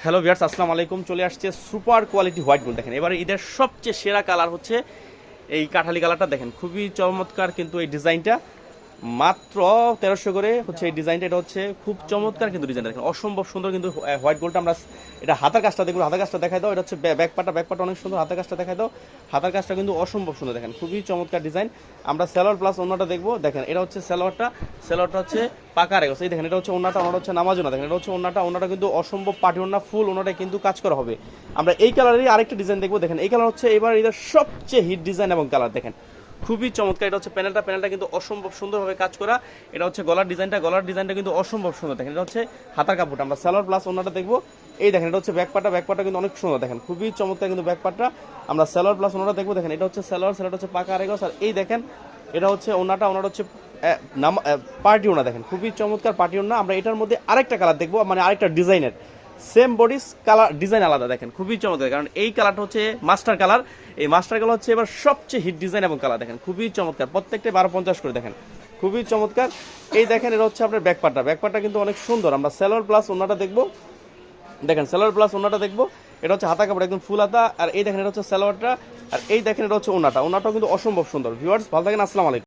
Hello viewers, আসসালামু আলাইকুম। চলে আসছে সুপার কোয়ালিটি হোয়াইট গোল্ড। দেখেন এবারে ঈদের সবচেয়ে সেরা কালার হচ্ছে এই কাঠালি কালারটা। দেখেন খুবই চমৎকার কিন্তু এই ডিজাইনটা মাত্র 1300 করে হচ্ছে এই ডিজাইনটা। এটা হচ্ছে খুব চমৎকার কিন্তু ডিজাইনটা দেখেন, অসম্ভব সুন্দর কিন্তু হোয়াইট গোল্ডটা। আমরা এটা হাতার কাজটা দেখবো, হাতার কাজটা দেখাই দাও। এটা হচ্ছে ব্যাকপাটা অনেক সুন্দর, হাতার কাজটা দেখাই দাও। হাতার কাজটা কিন্তু অসম্ভব সুন্দর, দেখেন খুবই চমৎকার ডিজাইন। আমরা সালোয়ার প্লাস ওন্নাটা দেখবো। দেখেন এটা হচ্ছে সালোয়ারটা হচ্ছে পাকা রেগেছে। এই দেখেন এটা হচ্ছে ওন্নাটা হচ্ছে নামাজুনা। দেখেন এটা হচ্ছে ওন্নাটা কিন্তু অসম্ভব পাটি ওন্না, ফুল ওন্নাটাই কিন্তু কাজ করা হবে। আমরা এই কালারেরই আরেকটা ডিজাইন দেখবো। দেখেন এই কালার হচ্ছে এবার এদের সবচেয়ে হিট ডিজাইন এবং কালার। দেখেন খুবই চমৎকার। এটা হচ্ছে প্যানেলটা কিন্তু অসম্ভব সুন্দরভাবে কাজ করা। এটা হচ্ছে গলার ডিজাইনটা কিন্তু অসম্ভব সুন্দর। দেখেন এটা হচ্ছে হাতার কাপড়টা। আমরা সালোয়ার প্লাস ওন্নাটা দেখবো। এই দেখেন এটা হচ্ছে ব্যাকপাটা কিন্তু অনেক সুন্দর। দেখেন খুবই চমৎকার কিন্তু ব্যাকপাটটা। আমরা সালোয়ার প্লাস ওন্নাটা দেখবো। দেখেন এটা হচ্ছে সালোয়ারটা হচ্ছে পাকা আরেগস। আর এই দেখেন এটা হচ্ছে ওন্নাটা হচ্ছে পার্টি ওন্না। দেখেন খুবই চমৎকার পার্টি ওন্না। আমরা এটার মধ্যে আরেকটা কালার দেখবো, মানে আরেকটা ডিজাইনের সেম বডিস কালার ডিজাইন আলাদা। দেখেন খুবই চমৎকার, কারণ এই কালারটা হচ্ছে মাস্টার কালার। এই মাস্টার কালার হচ্ছে এবার সবচেয়ে হিট ডিজাইন এবং কালার। দেখেন খুবই চমৎকার, প্রত্যেকটা 1250 করে। দেখেন খুবই চমৎকার। এই দেখেন এটা হচ্ছে আপনার ব্যাকপাটটা কিন্তু অনেক সুন্দর। আমরা সালোয়ার প্লাস ওন্নাটা দেখবো। দেখেন সালোয়ার প্লাস ওন্নাটা দেখবো। এটা হচ্ছে হাতা কাপড় একদম ফুল হাতা। আর এই দেখেন এটা হচ্ছে সালোয়ারটা। আর এই দেখেন এটা হচ্ছে ওন্নাটাও কিন্তু অসম্ভব সুন্দর। ভিউয়ার্স ভালো থাকেন, আসসালামু আলাইকুম।